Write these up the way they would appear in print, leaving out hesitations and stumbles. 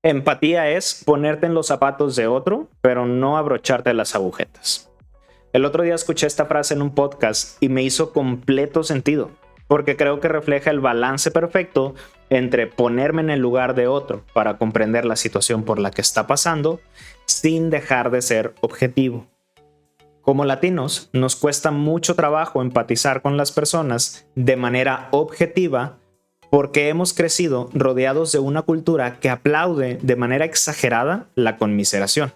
Empatía es ponerte en los zapatos de otro, pero no abrocharte las agujetas. El otro día escuché esta frase en un podcast y me hizo completo sentido, porque creo que refleja el balance perfecto entre ponerme en el lugar de otro para comprender la situación por la que está pasando, sin dejar de ser objetivo. Como latinos, nos cuesta mucho trabajo empatizar con las personas de manera objetiva porque hemos crecido rodeados de una cultura que aplaude de manera exagerada la conmiseración.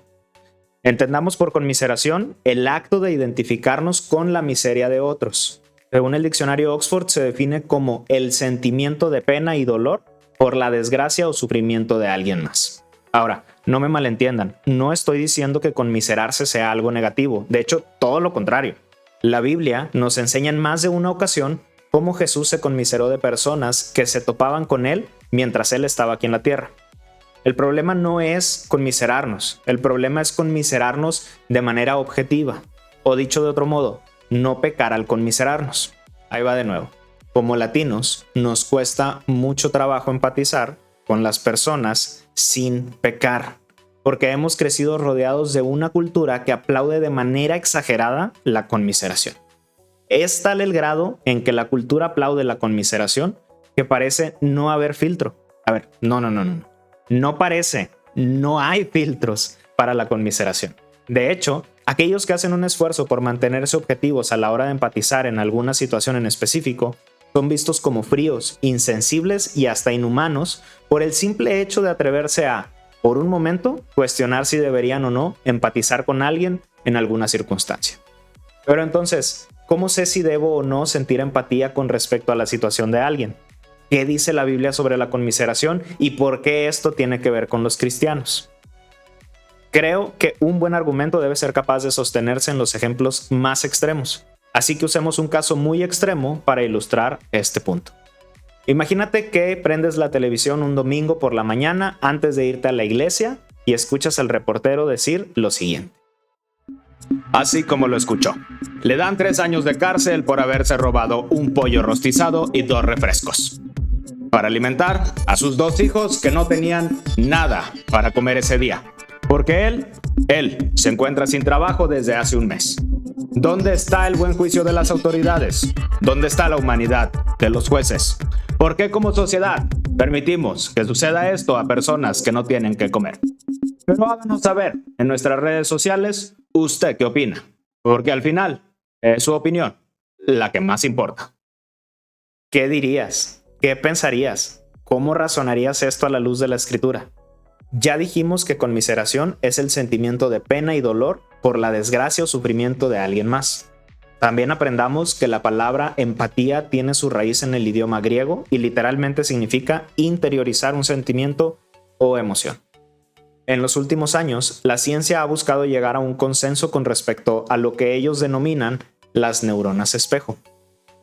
Entendamos por conmiseración el acto de identificarnos con la miseria de otros. Según el diccionario Oxford, se define como el sentimiento de pena y dolor por la desgracia o sufrimiento de alguien más. Ahora, no me malentiendan, no estoy diciendo que conmiserarse sea algo negativo, de hecho, todo lo contrario. La Biblia nos enseña en más de una ocasión cómo Jesús se conmiseró de personas que se topaban con él mientras él estaba aquí en la tierra. El problema no es conmiserarnos, el problema es conmiserarnos de manera objetiva, o dicho de otro modo, no pecar al conmiserarnos. Ahí va de nuevo. Como latinos, nos cuesta mucho trabajo empatizar con las personas sin pecar, porque hemos crecido rodeados de una cultura que aplaude de manera exagerada la conmiseración. Es tal el grado en que la cultura aplaude la conmiseración que parece no haber filtro. A ver, no. No parece, no hay filtros para la conmiseración. De hecho, aquellos que hacen un esfuerzo por mantenerse objetivos a la hora de empatizar en alguna situación en específico son vistos como fríos, insensibles y hasta inhumanos por el simple hecho de atreverse a, por un momento, cuestionar si deberían o no empatizar con alguien en alguna circunstancia. Pero entonces, ¿cómo sé si debo o no sentir empatía con respecto a la situación de alguien? ¿Qué dice la Biblia sobre la conmiseración y por qué esto tiene que ver con los cristianos? Creo que un buen argumento debe ser capaz de sostenerse en los ejemplos más extremos, así que usemos un caso muy extremo para ilustrar este punto. Imagínate que prendes la televisión un domingo por la mañana antes de irte a la iglesia y escuchas al reportero decir lo siguiente. Así como lo escuchó. Le dan 3 años de cárcel por haberse robado un pollo rostizado y 2 refrescos. Para alimentar a sus 2 hijos que no tenían nada para comer ese día. Porque él se encuentra sin trabajo desde hace un mes. ¿Dónde está el buen juicio de las autoridades? ¿Dónde está la humanidad de los jueces? ¿Por qué como sociedad permitimos que suceda esto a personas que no tienen que comer? Pero háganos saber en nuestras redes sociales usted qué opina, porque al final es su opinión la que más importa. ¿Qué dirías? ¿Qué pensarías? ¿Cómo razonarías esto a la luz de la Escritura? Ya dijimos que conmiseración es el sentimiento de pena y dolor por la desgracia o sufrimiento de alguien más. También aprendamos que la palabra empatía tiene su raíz en el idioma griego y literalmente significa interiorizar un sentimiento o emoción. En los últimos años, la ciencia ha buscado llegar a un consenso con respecto a lo que ellos denominan las neuronas espejo.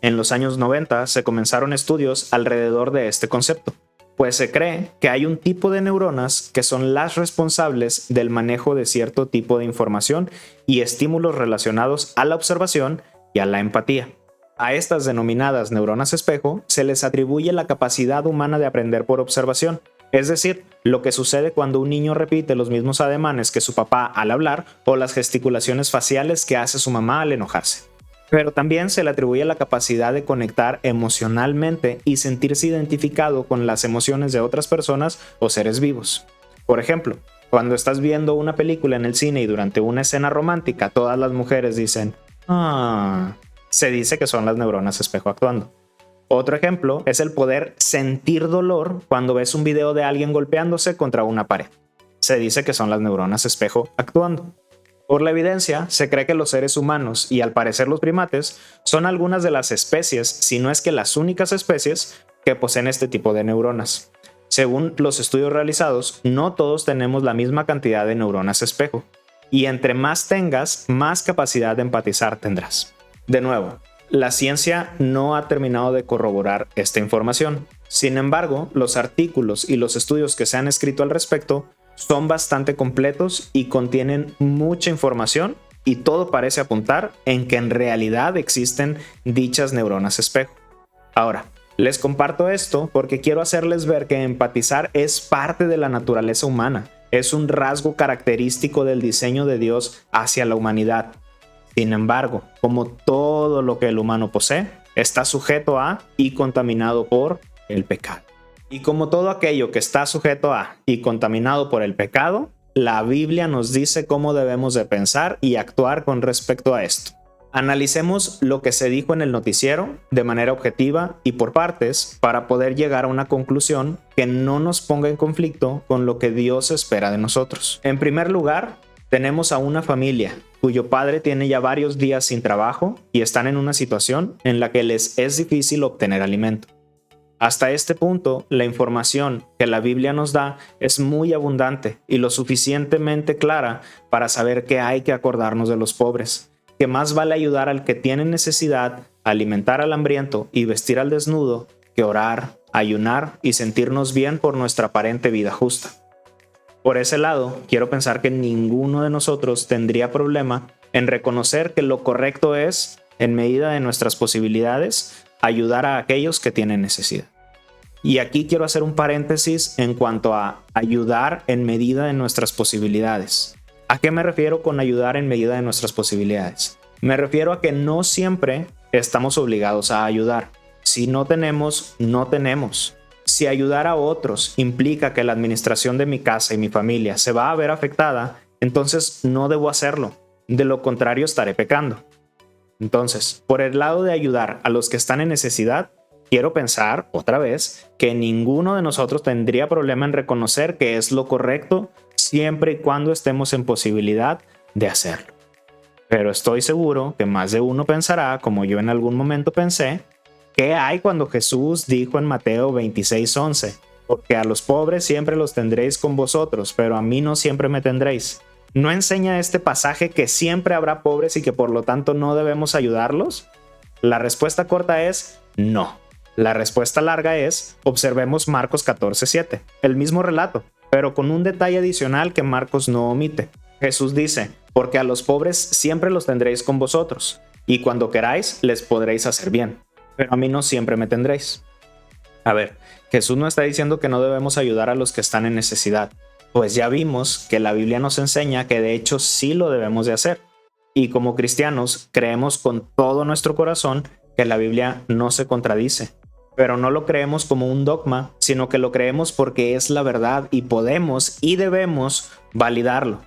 En los años 90 se comenzaron estudios alrededor de este concepto, pues se cree que hay un tipo de neuronas que son las responsables del manejo de cierto tipo de información y estímulos relacionados a la observación y a la empatía. A estas denominadas neuronas espejo se les atribuye la capacidad humana de aprender por observación, es decir, lo que sucede cuando un niño repite los mismos ademanes que su papá al hablar o las gesticulaciones faciales que hace su mamá al enojarse. Pero también se le atribuye la capacidad de conectar emocionalmente y sentirse identificado con las emociones de otras personas o seres vivos. Por ejemplo, cuando estás viendo una película en el cine y durante una escena romántica todas las mujeres dicen «Ah», se dice que son las neuronas espejo actuando. Otro ejemplo es el poder sentir dolor cuando ves un video de alguien golpeándose contra una pared. Se dice que son las neuronas espejo actuando. Por la evidencia, se cree que los seres humanos, y al parecer los primates, son algunas de las especies, si no es que las únicas especies, que poseen este tipo de neuronas. Según los estudios realizados, no todos tenemos la misma cantidad de neuronas espejo, y entre más tengas, más capacidad de empatizar tendrás. De nuevo, la ciencia no ha terminado de corroborar esta información. Sin embargo, los artículos y los estudios que se han escrito al respecto son bastante completos y contienen mucha información y todo parece apuntar en que en realidad existen dichas neuronas espejo. Ahora, Les comparto esto porque quiero hacerles ver que empatizar es parte de la naturaleza humana. Es un rasgo característico del diseño de Dios hacia la humanidad. Sin embargo, como todo lo que el humano posee, está sujeto a y contaminado por el pecado. Y como todo aquello que está sujeto a y contaminado por el pecado, la Biblia nos dice cómo debemos de pensar y actuar con respecto a esto. Analicemos lo que se dijo en el noticiero de manera objetiva y por partes para poder llegar a una conclusión que no nos ponga en conflicto con lo que Dios espera de nosotros. En primer lugar, tenemos a una familia cuyo padre tiene ya varios días sin trabajo y están en una situación en la que les es difícil obtener alimento. Hasta este punto, la información que la Biblia nos da es muy abundante y lo suficientemente clara para saber que hay que acordarnos de los pobres, que más vale ayudar al que tiene necesidad, alimentar al hambriento y vestir al desnudo, que orar, ayunar y sentirnos bien por nuestra aparente vida justa. Por ese lado, quiero pensar que ninguno de nosotros tendría problema en reconocer que lo correcto es, en medida de nuestras posibilidades, ayudar a aquellos que tienen necesidad. Y aquí quiero hacer un paréntesis en cuanto a ayudar en medida de nuestras posibilidades. ¿A qué me refiero con ayudar en medida de nuestras posibilidades? Me refiero a que no siempre estamos obligados a ayudar. Si no tenemos, no tenemos. Si ayudar a otros implica que la administración de mi casa y mi familia se va a ver afectada, entonces no debo hacerlo. De lo contrario, estaré pecando. Entonces, por el lado de ayudar a los que están en necesidad, quiero pensar, otra vez, que ninguno de nosotros tendría problema en reconocer que es lo correcto siempre y cuando estemos en posibilidad de hacerlo. Pero estoy seguro que más de uno pensará, como yo en algún momento pensé, ¿qué hay cuando Jesús dijo en Mateo 26:11? Porque a los pobres siempre los tendréis con vosotros, pero a mí no siempre me tendréis. ¿No enseña este pasaje que siempre habrá pobres y que por lo tanto no debemos ayudarlos? La respuesta corta es no. La respuesta larga es, observemos Marcos 14:7, el mismo relato, pero con un detalle adicional que Marcos no omite. Jesús dice, porque a los pobres siempre los tendréis con vosotros, y cuando queráis les podréis hacer bien, pero a mí no siempre me tendréis. A ver, Jesús no está diciendo que no debemos ayudar a los que están en necesidad, pues ya vimos que la Biblia nos enseña que de hecho sí lo debemos de hacer. Y como cristianos creemos con todo nuestro corazón que la Biblia no se contradice. Pero no lo creemos como un dogma, sino que lo creemos porque es la verdad y podemos y debemos validarlo.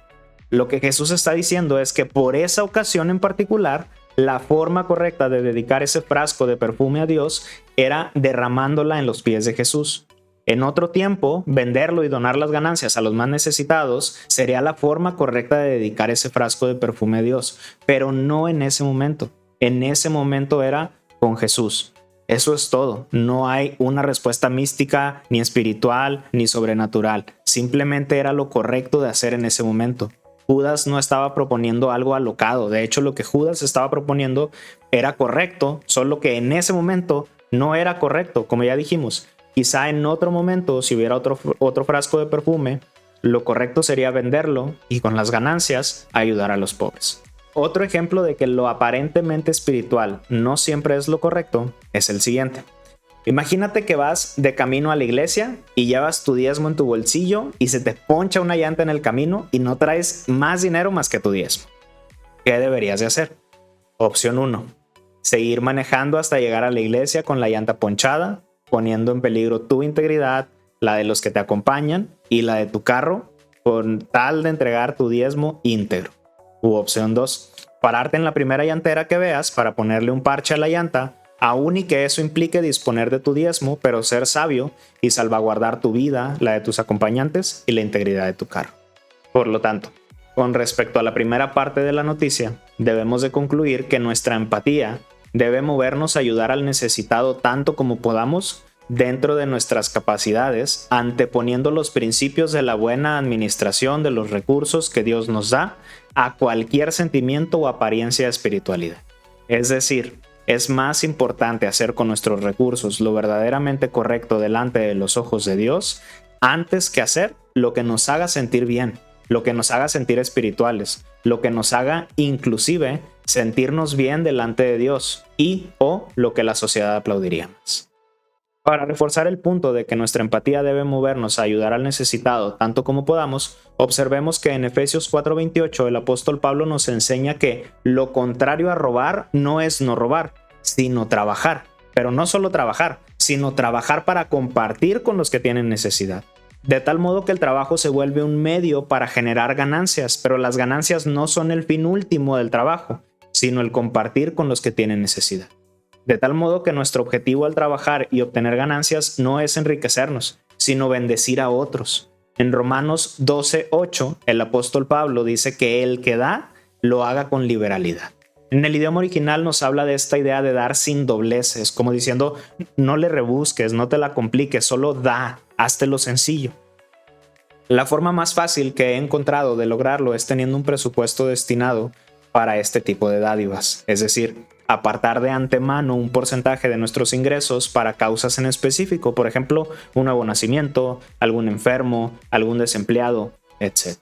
Lo que Jesús está diciendo es que por esa ocasión en particular, la forma correcta de dedicar ese frasco de perfume a Dios era derramándola en los pies de Jesús. En otro tiempo, venderlo y donar las ganancias a los más necesitados sería la forma correcta de dedicar ese frasco de perfume a Dios, pero no en ese momento. En ese momento era con Jesús. Eso es todo. No hay una respuesta mística, ni espiritual, ni sobrenatural. Simplemente era lo correcto de hacer en ese momento. Judas no estaba proponiendo algo alocado. De hecho, lo que Judas estaba proponiendo era correcto, solo que en ese momento no era correcto, como ya dijimos. Quizá en otro momento, si hubiera otro frasco de perfume, lo correcto sería venderlo y con las ganancias ayudar a los pobres. Otro ejemplo de que lo aparentemente espiritual no siempre es lo correcto es el siguiente. Imagínate que vas de camino a la iglesia y llevas tu diezmo en tu bolsillo y se te poncha una llanta en el camino y no traes más dinero más que tu diezmo. ¿Qué deberías de hacer? Opción 1. Seguir manejando hasta llegar a la iglesia con la llanta ponchada, poniendo en peligro tu integridad, la de los que te acompañan y la de tu carro, con tal de entregar tu diezmo íntegro. U opción 2, pararte en la primera llantera que veas para ponerle un parche a la llanta, aun y que eso implique disponer de tu diezmo, pero ser sabio y salvaguardar tu vida, la de tus acompañantes y la integridad de tu carro. Por lo tanto, con respecto a la primera parte de la noticia, debemos de concluir que nuestra empatía debe movernos a ayudar al necesitado tanto como podamos dentro de nuestras capacidades, anteponiendo los principios de la buena administración de los recursos que Dios nos da a cualquier sentimiento o apariencia de espiritualidad. Es decir, es más importante hacer con nuestros recursos lo verdaderamente correcto delante de los ojos de Dios antes que hacer lo que nos haga sentir bien, lo que nos haga sentir espirituales, lo que nos haga inclusive sentirnos bien delante de Dios y o lo que la sociedad aplaudiría más. Para reforzar el punto de que nuestra empatía debe movernos a ayudar al necesitado tanto como podamos, observemos que en Efesios 4:28 el apóstol Pablo nos enseña que lo contrario a robar no es no robar, sino trabajar. Pero no solo trabajar, sino trabajar para compartir con los que tienen necesidad. De tal modo que el trabajo se vuelve un medio para generar ganancias, pero las ganancias no son el fin último del trabajo, sino el compartir con los que tienen necesidad. De tal modo que nuestro objetivo al trabajar y obtener ganancias no es enriquecernos, sino bendecir a otros. En Romanos 12:8, el apóstol Pablo dice que el que da, lo haga con liberalidad. En el idioma original nos habla de esta idea de dar sin dobleces, como diciendo, no le rebusques, no te la compliques, solo da, háztelo sencillo. La forma más fácil que he encontrado de lograrlo es teniendo un presupuesto destinado para este tipo de dádivas, es decir, apartar de antemano un porcentaje de nuestros ingresos para causas en específico, por ejemplo, un nuevo nacimiento, algún enfermo, algún desempleado, etc.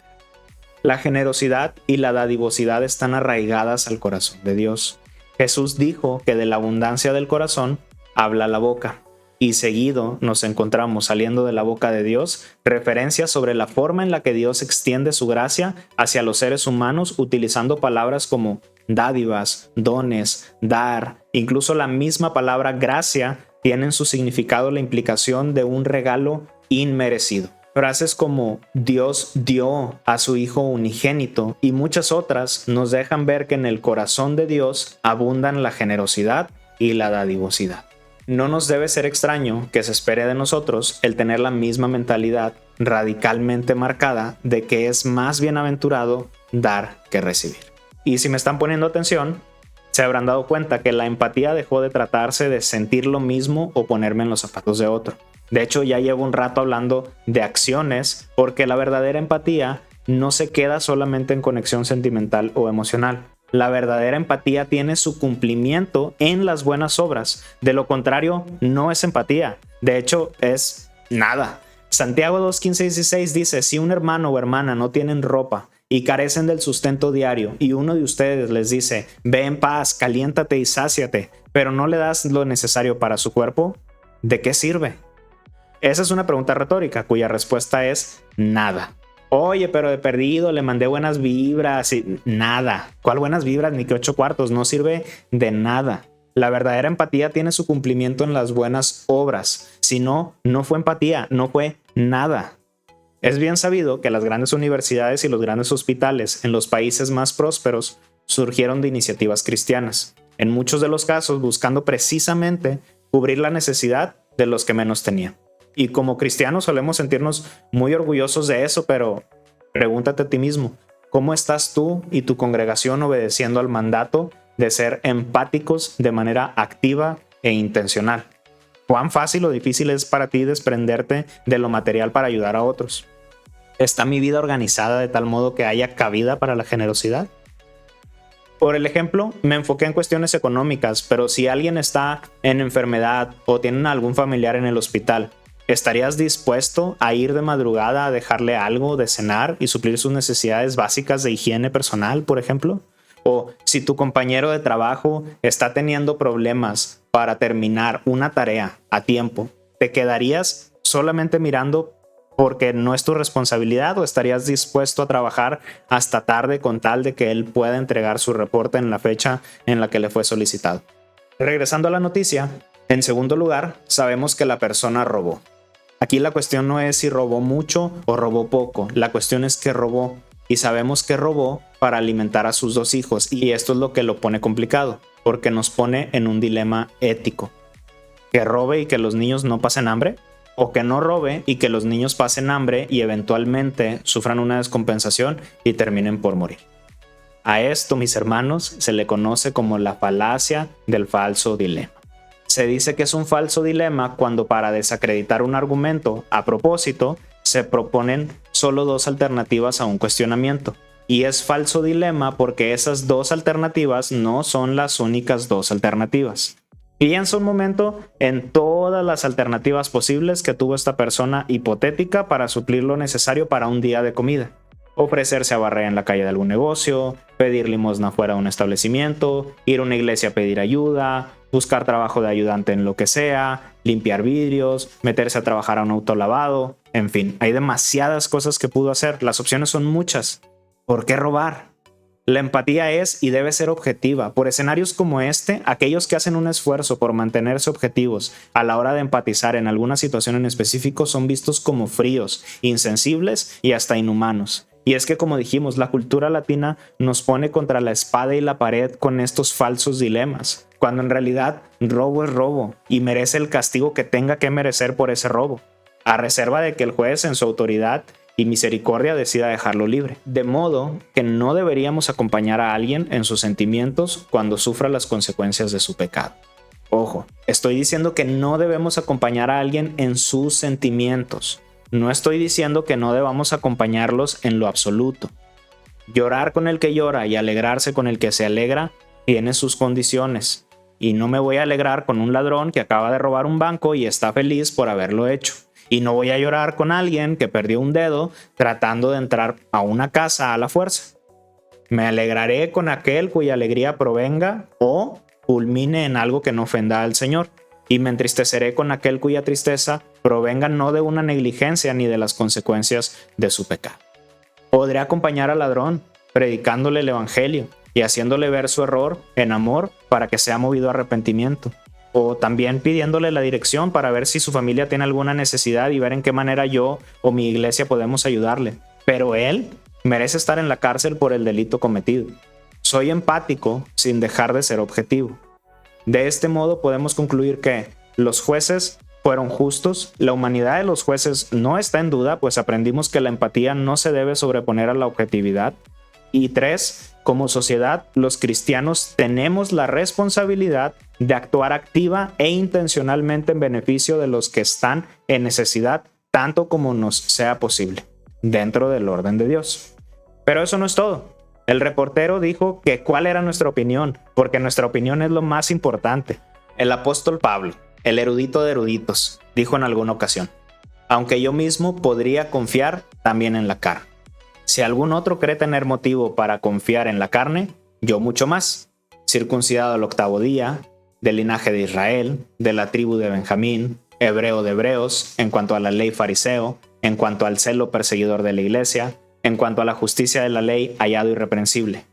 La generosidad y la dadivosidad están arraigadas al corazón de Dios. Jesús dijo que de la abundancia del corazón habla la boca, y seguido nos encontramos saliendo de la boca de Dios referencias sobre la forma en la que Dios extiende su gracia hacia los seres humanos utilizando palabras como dádivas, dones, dar. Incluso la misma palabra gracia tiene en su significado la implicación de un regalo inmerecido. Frases como Dios dio a su Hijo unigénito y muchas otras nos dejan ver que en el corazón de Dios abundan la generosidad y la dadivosidad. No nos debe ser extraño que se espere de nosotros el tener la misma mentalidad radicalmente marcada de que es más bienaventurado dar que recibir. Y si me están poniendo atención, se habrán dado cuenta que la empatía dejó de tratarse de sentir lo mismo o ponerme en los zapatos de otro. De hecho, ya llevo un rato hablando de acciones porque la verdadera empatía no se queda solamente en conexión sentimental o emocional. La verdadera empatía tiene su cumplimiento en las buenas obras. De lo contrario, no es empatía. De hecho, es nada. Santiago 2:15-16 dice, si un hermano o hermana no tienen ropa y carecen del sustento diario, y uno de ustedes les dice, ve en paz, caliéntate y sáciate, pero no le das lo necesario para su cuerpo, ¿de qué sirve? Esa es una pregunta retórica, cuya respuesta es nada. Oye, pero de perdido le mandé buenas vibras y nada. ¿Cuál buenas vibras? Ni que 8 cuartos, no sirve de nada. La verdadera empatía tiene su cumplimiento en las buenas obras. Si no, no fue empatía, no fue nada. Es bien sabido que las grandes universidades y los grandes hospitales en los países más prósperos surgieron de iniciativas cristianas, en muchos de los casos buscando precisamente cubrir la necesidad de los que menos tenían. Y como cristianos solemos sentirnos muy orgullosos de eso, pero pregúntate a ti mismo, ¿cómo estás tú y tu congregación obedeciendo al mandato de ser empáticos de manera activa e intencional? ¿Cuán fácil o difícil es para ti desprenderte de lo material para ayudar a otros? ¿Está mi vida organizada de tal modo que haya cabida para la generosidad? Por el ejemplo, me enfoqué en cuestiones económicas, pero si alguien está en enfermedad o tiene algún familiar en el hospital, ¿estarías dispuesto a ir de madrugada a dejarle algo de cenar y suplir sus necesidades básicas de higiene personal, por ejemplo? O si tu compañero de trabajo está teniendo problemas para terminar una tarea a tiempo, ¿te quedarías solamente mirando porque no es tu responsabilidad o estarías dispuesto a trabajar hasta tarde con tal de que él pueda entregar su reporte en la fecha en la que le fue solicitado? Regresando a la noticia, en segundo lugar, sabemos que la persona robó. Aquí la cuestión no es si robó mucho o robó poco, la cuestión es que robó, y sabemos que robó para alimentar a sus 2 hijos, y esto es lo que lo pone complicado, porque nos pone en un dilema ético. ¿Que robe y que los niños no pasen hambre? ¿O que no robe y que los niños pasen hambre y eventualmente sufran una descompensación y terminen por morir? A esto, mis hermanos, se le conoce como la falacia del falso dilema. Se dice que es un falso dilema cuando para desacreditar un argumento a propósito se proponen solo 2 alternativas a un cuestionamiento. Y es falso dilema porque esas 2 alternativas no son las únicas 2 alternativas. Piensa un momento en todas las alternativas posibles que tuvo esta persona hipotética para suplir lo necesario para un día de comida. Ofrecerse a barrer en la calle de algún negocio, pedir limosna fuera de un establecimiento, ir a una iglesia a pedir ayuda, buscar trabajo de ayudante en lo que sea, limpiar vidrios, meterse a trabajar a un autolavado, en fin, hay demasiadas cosas que pudo hacer, las opciones son muchas. ¿Por qué robar? La empatía es y debe ser objetiva. Por escenarios como este, aquellos que hacen un esfuerzo por mantenerse objetivos a la hora de empatizar en alguna situación en específico son vistos como fríos, insensibles y hasta inhumanos. Y es que, como dijimos, la cultura latina nos pone contra la espada y la pared con estos falsos dilemas, cuando en realidad robo es robo y merece el castigo que tenga que merecer por ese robo, a reserva de que el juez en su autoridad y misericordia decida dejarlo libre. De modo que no deberíamos acompañar a alguien en sus sentimientos cuando sufra las consecuencias de su pecado. Ojo, estoy diciendo que no debemos acompañar a alguien en sus sentimientos. No estoy diciendo que no debamos acompañarlos en lo absoluto. Llorar con el que llora y alegrarse con el que se alegra tiene sus condiciones. Y no me voy a alegrar con un ladrón que acaba de robar un banco y está feliz por haberlo hecho. Y no voy a llorar con alguien que perdió un dedo tratando de entrar a una casa a la fuerza. Me alegraré con aquel cuya alegría provenga o culmine en algo que no ofenda al Señor. Y me entristeceré con aquel cuya tristeza provenga no de una negligencia ni de las consecuencias de su pecado. Podré acompañar al ladrón predicándole el evangelio y haciéndole ver su error en amor para que sea movido a arrepentimiento. O también pidiéndole la dirección para ver si su familia tiene alguna necesidad y ver en qué manera yo o mi iglesia podemos ayudarle. Pero él merece estar en la cárcel por el delito cometido. Soy empático sin dejar de ser objetivo. De este modo podemos concluir que los jueces fueron justos, la humanidad de los jueces no está en duda, pues aprendimos que la empatía no se debe sobreponer a la objetividad. Y 3, como sociedad, los cristianos tenemos la responsabilidad de actuar activa e intencionalmente en beneficio de los que están en necesidad, tanto como nos sea posible, dentro del orden de Dios. Pero eso no es todo. El reportero dijo que cuál era nuestra opinión, porque nuestra opinión es lo más importante. El apóstol Pablo, el erudito de eruditos, dijo en alguna ocasión: aunque yo mismo podría confiar también en la carne. Si algún otro cree tener motivo para confiar en la carne, yo mucho más. Circuncidado al 8º día, del linaje de Israel, de la tribu de Benjamín, hebreo de hebreos, en cuanto a la ley fariseo, en cuanto al celo perseguidor de la iglesia, en cuanto a la justicia de la ley, hallado irreprensible.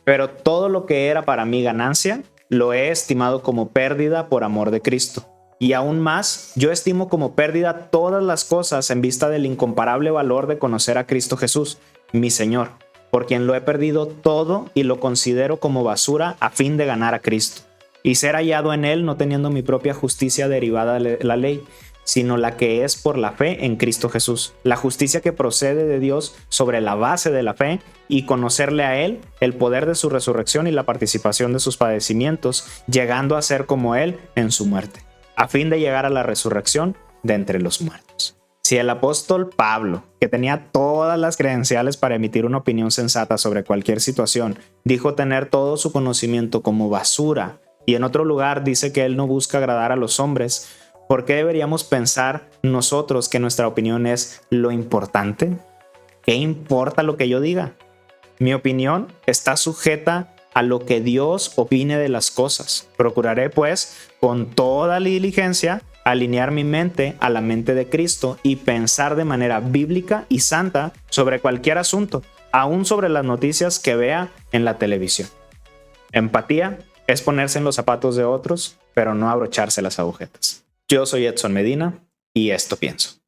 Pero todo lo que era para mí ganancia, lo he estimado como pérdida por amor de Cristo. Y aún más, yo estimo como pérdida todas las cosas en vista del incomparable valor de conocer a Cristo Jesús, mi Señor, por quien lo he perdido todo y lo considero como basura a fin de ganar a Cristo, y ser hallado en Él no teniendo mi propia justicia derivada de la ley, sino la que es por la fe en Cristo Jesús, la justicia que procede de Dios sobre la base de la fe, y conocerle a Él, el poder de su resurrección y la participación de sus padecimientos, llegando a ser como Él en su muerte, a fin de llegar a la resurrección de entre los muertos. Si el apóstol Pablo, que tenía todas las credenciales para emitir una opinión sensata sobre cualquier situación, dijo tener todo su conocimiento como basura, y en otro lugar dice que él no busca agradar a los hombres, ¿por qué deberíamos pensar nosotros que nuestra opinión es lo importante? ¿Qué importa lo que yo diga? Mi opinión está sujeta a lo que Dios opine de las cosas. Procuraré, pues, con toda diligencia, alinear mi mente a la mente de Cristo y pensar de manera bíblica y santa sobre cualquier asunto, aún sobre las noticias que vea en la televisión. Empatía es ponerse en los zapatos de otros, pero no abrocharse las agujetas. Yo soy Edson Medina y esto pienso.